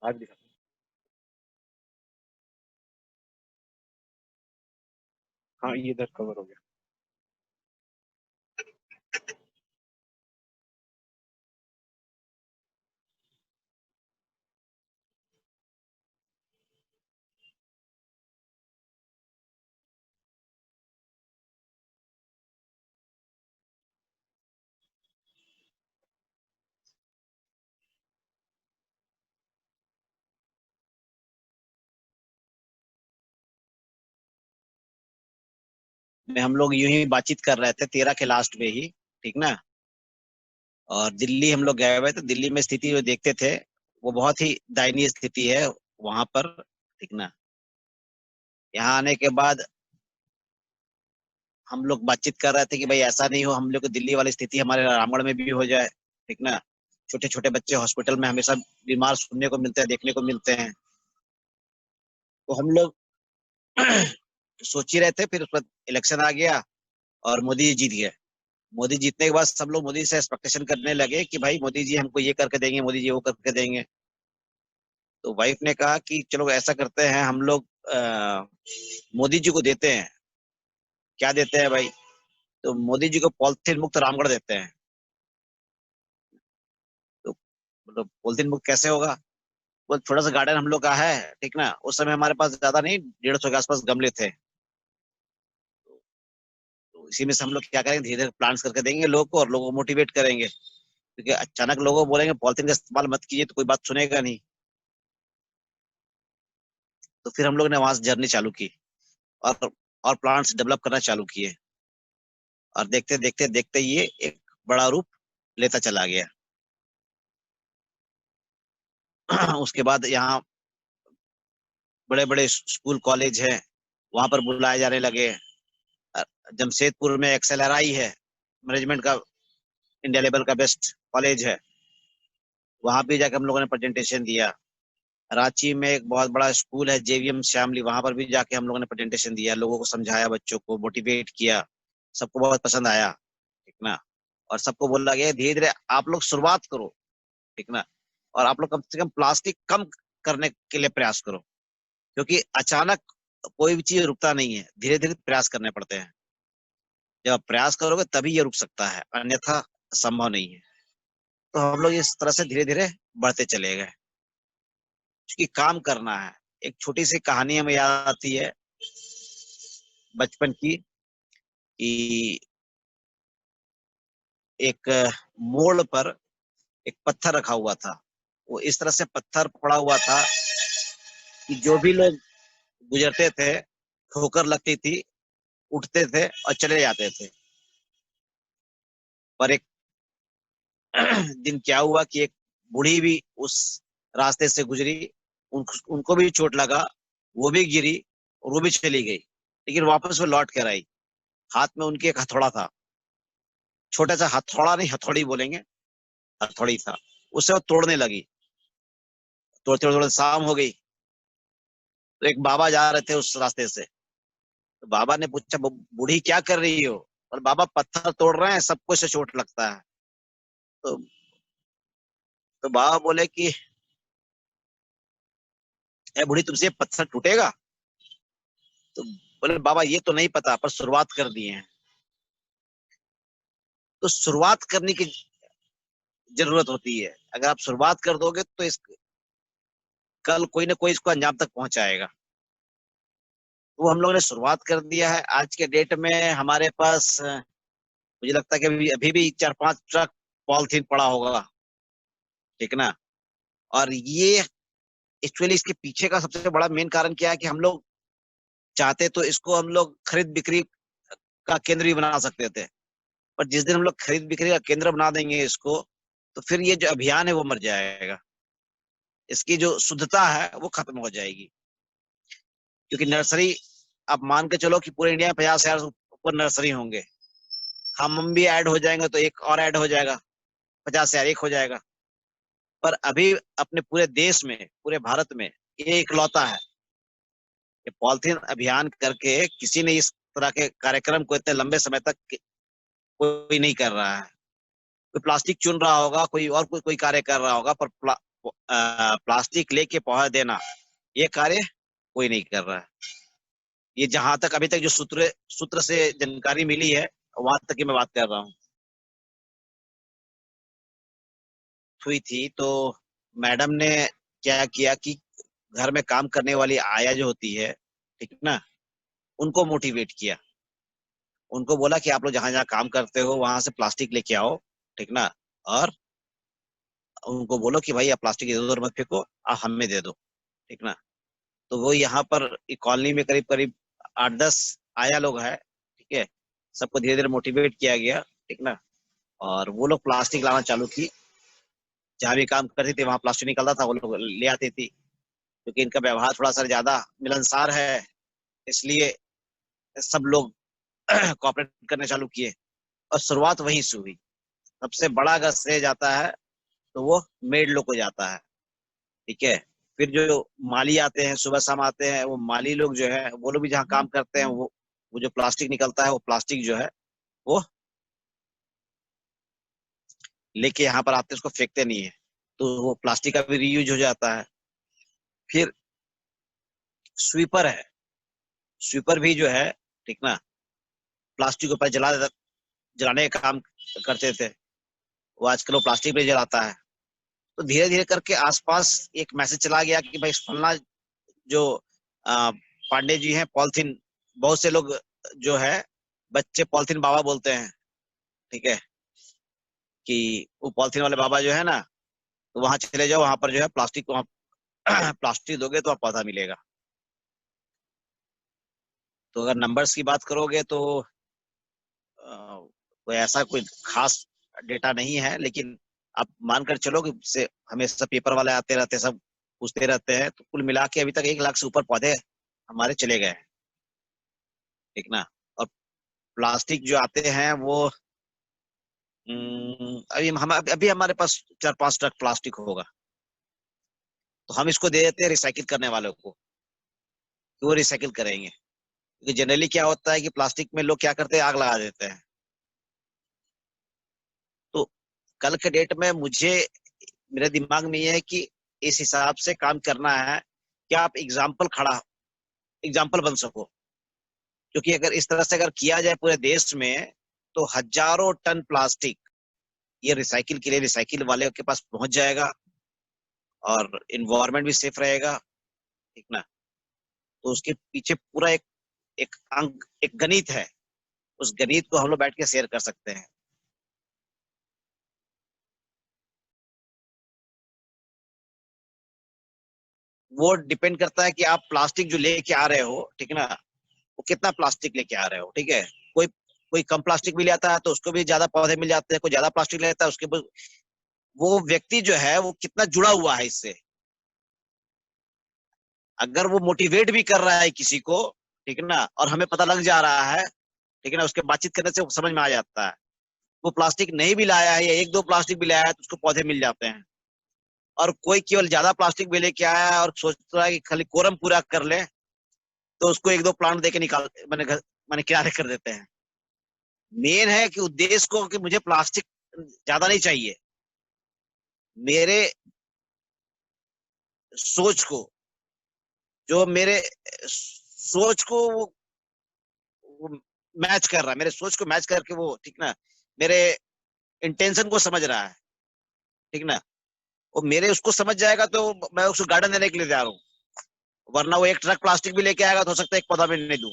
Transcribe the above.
आज दिखा। हाँ, ये इधर कवर हो गया। हम लोग यूं ही बातचीत कर रहे थे 13 के लास्ट में ही। ठीक ना। और दिल्ली हम लोग गए हुए थे, दिल्ली में स्थिति जो देखते थे वो बहुत ही दयनीय स्थिति है वहां पर। ठीक ना। यहाँ आने के बाद हम लोग बातचीत कर रहे थे कि भाई ऐसा नहीं हो, हम लोग को दिल्ली वाली स्थिति हमारे रामगढ़ में भी हो जाए। ठीक ना। छोटे छोटे बच्चे हॉस्पिटल में हमेशा बीमार सुनने को मिलते हैं, देखने को मिलते हैं। तो हम लोग सोच ही रहे थे, फिर उस पर इलेक्शन आ गया और मोदी जी जीत गए। मोदी जीतने के बाद सब लोग मोदी से एक्सपेक्टेशन करने लगे कि भाई मोदी जी हमको ये करके देंगे, मोदी जी वो करके देंगे। तो वाइफ ने कहा कि चलो ऐसा करते हैं हम लोग, मोदी जी को देते हैं। क्या देते हैं भाई? तो मोदी जी को पॉलिथीन मुक्त रामगढ़ देते हैं। तो मतलब पॉलिथीन मुक्त कैसे होगा? वो छोटा सा गार्डन हम लोग का है। ठीक ना। उस समय हमारे पास ज्यादा नहीं, 150 के आसपास गमले थे। तो इसी में से हम लोग क्या करेंगे, धीरे धीरे प्लांट्स करके देंगे लोगों को और लोगों को मोटिवेट करेंगे। क्योंकि अचानक लोगों को बोलेंगे पॉलिथीन का इस्तेमाल मत कीजिए तो कोई बात सुनेगा नहीं। तो फिर हम लोग ने वहां से जर्नी चालू की और और प्लांट्स डेवलप करना चालू किए। और देखते देखते देखते ये एक बड़ा रूप लेता चला गया। उसके बाद यहाँ बड़े बड़े स्कूल कॉलेज हैं, वहां पर बुलाए जाने लगे। अ, जमशेदपुर में एक्सएलआरआई है, मैनेजमेंट का इंडिया लेवल का बेस्ट कॉलेज है। वहां भी जाके हम लोगों ने प्रेजेंटेशन दिया। रांची में एक बहुत बड़ा स्कूल है जेवीएम श्यामली, वहां पर भी जाके हम लोगों ने प्रेजेंटेशन दिया, लोगों को समझाया, बच्चों को मोटिवेट किया। सबको बहुत पसंद आया। ठीक ना। और सबको बोला गया धीरे धीरे आप लोग शुरुआत करो। ठीक ना। और आप लोग कम से कम प्लास्टिक कम करने के लिए प्रयास करो। क्योंकि अचानक कोई भी चीज रुकता नहीं है, धीरे धीरे प्रयास करने पड़ते हैं। जब आप प्रयास करोगे तभी ये रुक सकता है, अन्यथा संभव नहीं है। तो हम लोग इस तरह से धीरे धीरे बढ़ते चले गए, क्योंकि काम करना है। एक छोटी सी कहानी हमें याद आती है बचपन की, कि एक मोड़ पर एक पत्थर रखा हुआ था। वो इस तरह से पत्थर पड़ा हुआ था कि जो भी लोग गुजरते थे, ठोकर लगती थी, उठते थे और चले जाते थे। पर एक दिन क्या हुआ कि एक बूढ़ी भी उस रास्ते से गुजरी। उनको भी चोट लगा, वो भी गिरी और वो भी चली गई, लेकिन वापस वो लौट कर आई। हाथ में उनके एक हथौड़ा था, छोटा सा हथौड़ा नहीं, हथौड़ी बोलेंगे, हथौड़ी था। उससे वो तोड़ने लगी। तोड़ते तोड़ते शाम हो गई। तो एक बाबा जा रहे थे उस रास्ते से। तो बाबा ने पूछा, बूढ़ी क्या कर रही हो?" और बाबा, पत्थर तोड़ रहे हैं, सबको से चोट लगता है। तो बाबा बोले कि ए बूढ़ी, तुमसे ये पत्थर टूटेगा? तो बोले, बाबा ये तो नहीं पता, पर शुरुआत कर दिए हैं। तो शुरुआत करने की जरूरत होती है। अगर आप शुरुआत कर दोगे तो इस कल कोई ना कोई इसको अंजाम तक पहुंचाएगा। तो हम लोगों ने शुरुआत कर दिया है। आज के डेट में हमारे पास मुझे लगता है कि अभी अभी भी 4-5 ट्रक पॉलिथीन पड़ा होगा। ठीक ना। और ये एक्चुअली इसके पीछे का सबसे बड़ा मेन कारण क्या है कि हम लोग चाहते तो इसको हम लोग खरीद बिक्री का केंद्र भी बना सकते थे। पर जिस दिन हम लोग खरीद बिक्री का केंद्र बना देंगे इसको, तो फिर ये जो अभियान है वो मर जाएगा। इसकी जो शुद्धता है वो खत्म हो जाएगी। क्योंकि नर्सरी, आप मान के चलो कि पूरे इंडिया में 50,000 ऊपर नर्सरी होंगे। हम भी ऐड हो जाएंगे तो एक और ऐड हो जाएगा, 50,000 एक हो जाएगा। पर अभी अपने पूरे देश में, पूरे भारत में ये इकलौता है। ये पॉलिथीन अभियान करके किसी ने इस तरह के कार्यक्रम को इतने लंबे समय तक कोई नहीं कर रहा है। कोई प्लास्टिक चुन रहा होगा, कोई और कोई कोई कार्य कर रहा होगा, पर प्लास्टिक लेके पौधा देना, ये कार्य कोई नहीं कर रहा है। ये जहां तक अभी तक जो सूत्र से जानकारी मिली है, वहां तक की मैं बात कर रहा हूँ। हुई थी तो मैडम ने क्या किया कि घर में काम करने वाली आया जो होती है, ठीक ना, उनको मोटिवेट किया। उनको बोला कि आप लोग जहां जहां काम करते हो वहां से प्लास्टिक लेके आओ, ठीक ना, और उनको बोलो कि भाई आप प्लास्टिक इधर उधर मत फेंको, आप हमें दे दो, ठीक ना। तो वो यहाँ पर कॉलोनी में करीब करीब 8-10 आया लोग है, ठीक है। सबको धीरे धीरे मोटिवेट किया गया, ठीक ना, और वो लोग प्लास्टिक लाना चालू की। जहाँ भी काम करती थी वहां प्लास्टिक निकलता था, वो लोग ले आती थी। क्योंकि इनका व्यवहार थोड़ा सा ज्यादा मिलनसार है, इसलिए सब लोग कॉपरेट करने चालू किए, और शुरुआत वहीं से हुई। सबसे बड़ा अगर श्रेय जाता है तो वो मेड लोग को जाता है, ठीक है। फिर जो माली आते हैं, सुबह शाम आते हैं, वो माली लोग जो है वो लोग भी जहाँ काम करते हैं, वो जो प्लास्टिक निकलता है वो प्लास्टिक जो है वो लेके यहाँ पर आते हैं, उसको फेंकते नहीं है, तो वो प्लास्टिक का भी रीयूज हो जाता है। फिर स्वीपर है, स्वीपर भी जो है, ठीक ना, प्लास्टिक के ऊपर जलाने का काम करते थे, वो आजकल वो प्लास्टिक पे जलाता है। तो धीरे धीरे करके आसपास एक मैसेज चला गया कि भाई फलना जो पांडे जी हैं, पॉलिथीन, बहुत से लोग जो है बच्चे पॉलिथीन बाबा बोलते हैं, ठीक है, कि वो पॉलिथीन वाले बाबा जो है ना, तो वहां चले जाओ, वहां पर जो है प्लास्टिक, वहां प्लास्टिक दोगे तो आप पौधा मिलेगा। तो अगर नंबर्स की बात करोगे तो कोई ऐसा कोई खास डेटा नहीं है, लेकिन आप मानकर चलो कि से हमेशा पेपर वाले आते रहते, सब पूछते रहते हैं, तो कुल मिला के अभी तक 1 लाख से ऊपर पौधे हमारे चले गए हैं, ठीक ना। और प्लास्टिक जो आते हैं वो अभी हमारे पास 4-5 ट्रक प्लास्टिक होगा, तो हम इसको दे देते हैं रिसाइकिल करने वालों को, कि वो रिसाइकिल करेंगे। क्योंकि जनरली क्या होता है कि प्लास्टिक में लोग क्या करते हैं, आग लगा देते हैं। तो कल के डेट में मुझे, मेरे दिमाग में ये है कि इस हिसाब से काम करना है कि आप एग्जाम्पल बन सको। क्योंकि अगर इस तरह से अगर किया जाए पूरे देश में, तो हजारों टन प्लास्टिक ये रिसाइकिल के लिए रिसाइकिल वाले के पास पहुंच जाएगा, और इन्वायरमेंट भी सेफ रहेगा, ठीक ना। तो उसके पीछे पूरा एक अंक, एक गणित है, उस गणित को हम लोग बैठ के शेयर कर सकते हैं। वो डिपेंड करता है कि आप प्लास्टिक जो लेके आ रहे हो, ठीक है ना, वो कितना प्लास्टिक लेके आ रहे हो, ठीक है। कोई कोई कम प्लास्टिक भी ले आता है तो उसको भी ज्यादा पौधे मिल जाते हैं, कोई ज्यादा प्लास्टिक लेता है उसके, वो व्यक्ति जो है वो कितना जुड़ा हुआ है इससे। अगर वो मोटिवेट भी कर रहा है किसी को, ठीक है ना, और हमें पता लग जा रहा है, ठीक है ना, उसके बातचीत करने से समझ में आ जाता है। वो प्लास्टिक नहीं भी लाया है या 1-2 प्लास्टिक भी लाया है तो उसको पौधे मिल जाते हैं। और कोई केवल ज्यादा प्लास्टिक भी लेके आया है और सोच रहा है कि खाली कोरम पूरा कर ले, तो उसको 1-2 प्लांट देके निकाल, मैंने किनारे कर देते हैं। मेन है कि उद्देश्य को कि मुझे प्लास्टिक ज्यादा नहीं चाहिए, मेरे सोच को, जो मेरे सोच को वो मैच कर रहा है, मेरे सोच को मैच करके वो, ठीक ना, मेरे इंटेंशन को समझ रहा है, ठीक ना। वो मेरे उसको समझ जाएगा तो मैं उसको गार्डन देने के लिए तैयार हूँ। वरना वो 1 ट्रक प्लास्टिक भी लेके आएगा तो हो सकता है एक पौधा भी नहीं दूं।